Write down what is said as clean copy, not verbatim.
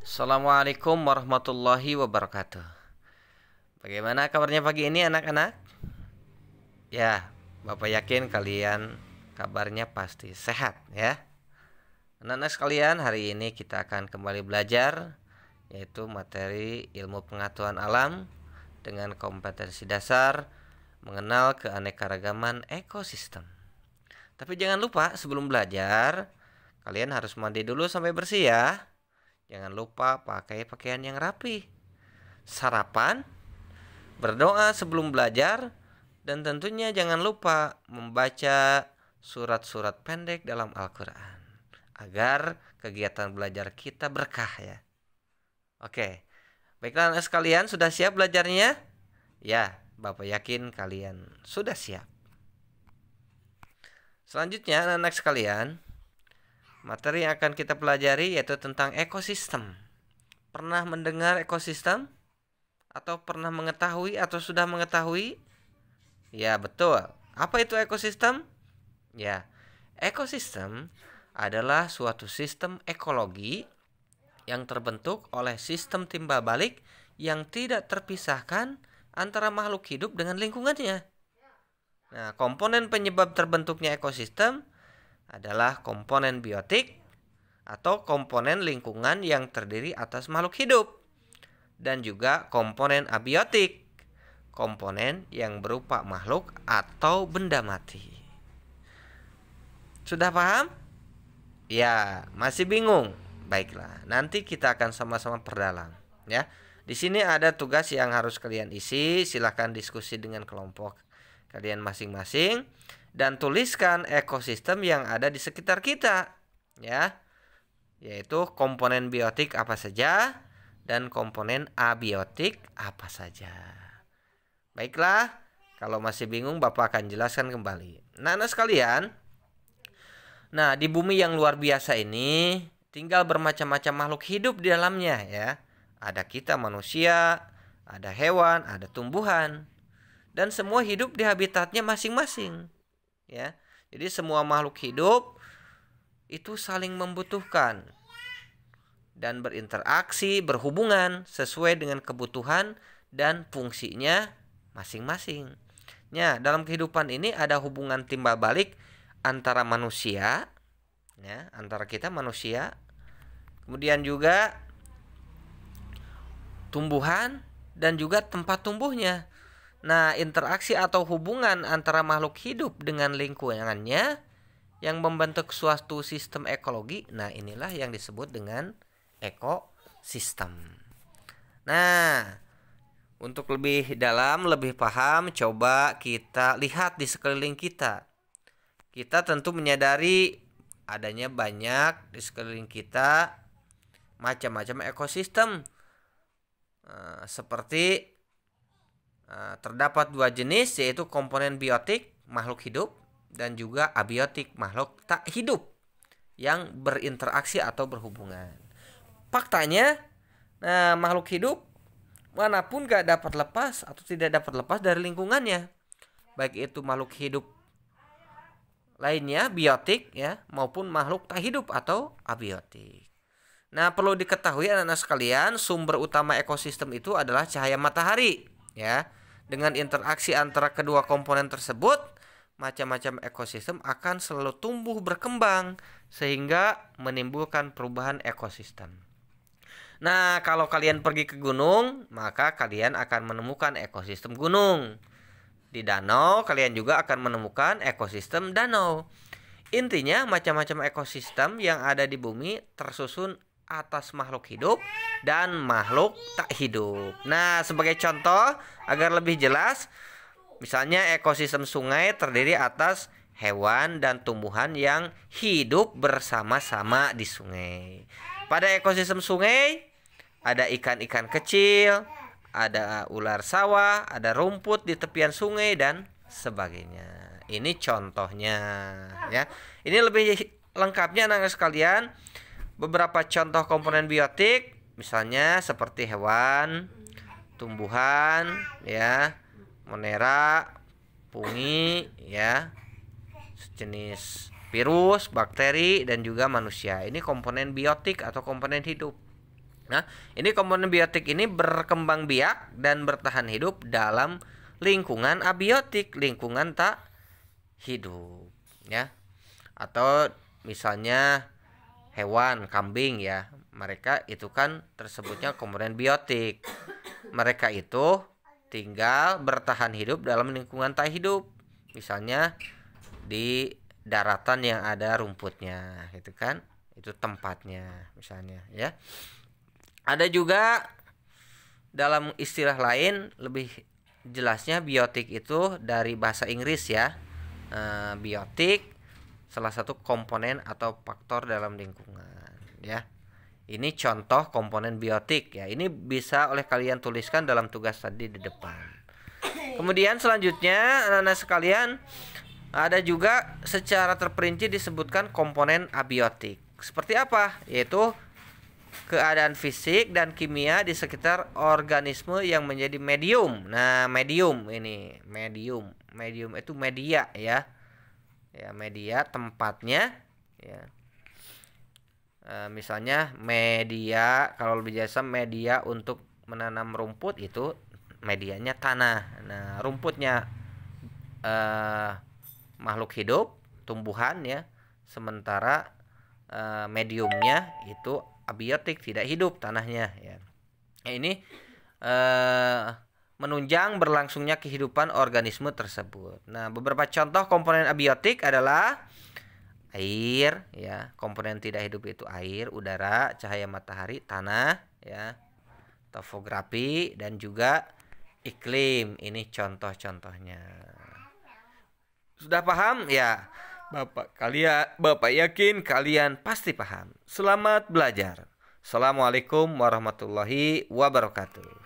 Assalamualaikum warahmatullahi wabarakatuh. Bagaimana kabarnya pagi ini anak-anak? Ya, Bapak yakin kalian kabarnya pasti sehat ya. Anak-anak sekalian, hari ini kita akan kembali belajar yaitu materi ilmu pengetahuan alam dengan kompetensi dasar mengenal keanekaragaman ekosistem. Tapi jangan lupa sebelum belajar, kalian harus mandi dulu sampai bersih ya. Jangan lupa pakai pakaian yang rapi, sarapan, berdoa sebelum belajar, dan tentunya jangan lupa membaca surat-surat pendek dalam Al-Quran agar kegiatan belajar kita berkah ya. Oke, baiklah anak sekalian, sudah siap belajarnya? Ya, Bapak yakin kalian sudah siap. Selanjutnya anak-anak sekalian, materi yang akan kita pelajari yaitu tentang ekosistem. Pernah mendengar ekosistem? Atau pernah mengetahui atau sudah mengetahui? Ya, betul. Apa itu ekosistem? Ya, ekosistem adalah suatu sistem ekologi yang terbentuk oleh sistem timbal balik yang tidak terpisahkan antara makhluk hidup dengan lingkungannya. Nah, komponen penyebab terbentuknya ekosistem adalah komponen biotik atau komponen lingkungan yang terdiri atas makhluk hidup, dan juga komponen abiotik, komponen yang berupa makhluk atau benda mati. Sudah paham? Ya, masih bingung? Baiklah, nanti kita akan sama-sama perdalam ya. Di sini ada tugas yang harus kalian isi, silahkan diskusi dengan kelompok kalian masing-masing dan tuliskan ekosistem yang ada di sekitar kita ya, yaitu komponen biotik apa saja dan komponen abiotik apa saja. Baiklah, kalau masih bingung Bapak akan jelaskan kembali. Nah, sekalian, di bumi yang luar biasa ini tinggal bermacam-macam makhluk hidup di dalamnya ya. Ada kita manusia, ada hewan, ada tumbuhan, dan semua hidup di habitatnya masing-masing. Ya, jadi semua makhluk hidup itu saling membutuhkan dan berinteraksi, berhubungan sesuai dengan kebutuhan dan fungsinya masing-masing. Ya, dalam kehidupan ini ada hubungan timbal balik antara manusia, ya, antara kita manusia, kemudian juga tumbuhan dan juga tempat tumbuhnya. Nah, interaksi atau hubungan antara makhluk hidup dengan lingkungannya yang membentuk suatu sistem ekologi. Nah, inilah yang disebut dengan ekosistem. Nah, untuk lebih dalam, lebih paham, coba kita lihat di sekeliling kita. Kita tentu menyadari adanya banyak di sekeliling kita macam-macam ekosistem. Seperti terdapat dua jenis, yaitu komponen biotik makhluk hidup dan juga abiotik makhluk tak hidup yang berinteraksi atau berhubungan. Faktanya, makhluk hidup manapun gak dapat lepas atau tidak dapat lepas dari lingkungannya, baik itu makhluk hidup lainnya biotik ya maupun makhluk tak hidup atau abiotik. Nah, perlu diketahui anak-anak sekalian, sumber utama ekosistem itu adalah cahaya matahari. Ya, dengan interaksi antara kedua komponen tersebut, macam-macam ekosistem akan selalu tumbuh berkembang sehingga menimbulkan perubahan ekosistem. Nah, kalau kalian pergi ke gunung, maka kalian akan menemukan ekosistem gunung. Di danau, kalian juga akan menemukan ekosistem danau. Intinya, macam-macam ekosistem yang ada di bumi tersusun atas makhluk hidup dan makhluk tak hidup. Nah, sebagai contoh agar lebih jelas, misalnya ekosistem sungai terdiri atas hewan dan tumbuhan yang hidup bersama-sama di sungai. Pada ekosistem sungai ada ikan-ikan kecil, ada ular sawah, ada rumput di tepian sungai dan sebagainya. Ini contohnya ya. Ini lebih lengkapnya anak-anak sekalian. Beberapa contoh komponen biotik misalnya seperti hewan, tumbuhan ya, monera, fungi ya, sejenis virus, bakteri dan juga manusia. Ini komponen biotik atau komponen hidup. Nah, ini komponen biotik ini berkembang biak dan bertahan hidup dalam lingkungan abiotik, lingkungan tak hidup, ya. Atau misalnya hewan, kambing ya, mereka itu kan tersebutnya komponen biotik. Mereka itu tinggal bertahan hidup dalam lingkungan tak hidup, misalnya di daratan yang ada rumputnya, gitu kan, itu tempatnya misalnya, ya. Ada juga dalam istilah lain lebih jelasnya biotik itu dari bahasa Inggris ya. Biotik salah satu komponen atau faktor dalam lingkungan ya. Ini contoh komponen biotik ya. Ini bisa oleh kalian tuliskan dalam tugas tadi di depan. Kemudian selanjutnya anak-anak sekalian, ada juga secara terperinci disebutkan komponen abiotik. Seperti apa? Yaitu keadaan fisik dan kimia di sekitar organisme yang menjadi medium. Nah, medium ini, medium itu media ya. Ya, media tempatnya ya. Misalnya media, kalau lebih jasa media untuk menanam rumput itu medianya tanah. Nah, rumputnya makhluk hidup, tumbuhan ya. Sementara mediumnya itu abiotik, tidak hidup tanahnya ya. Ini menunjang berlangsungnya kehidupan organisme tersebut. Nah, beberapa contoh komponen abiotik adalah air ya, komponen tidak hidup itu air, udara, cahaya matahari, tanah ya, topografi dan juga iklim. Ini contoh-contohnya. Sudah paham ya? Bapak yakin kalian pasti paham. Selamat belajar. Assalamualaikum warahmatullahi wabarakatuh.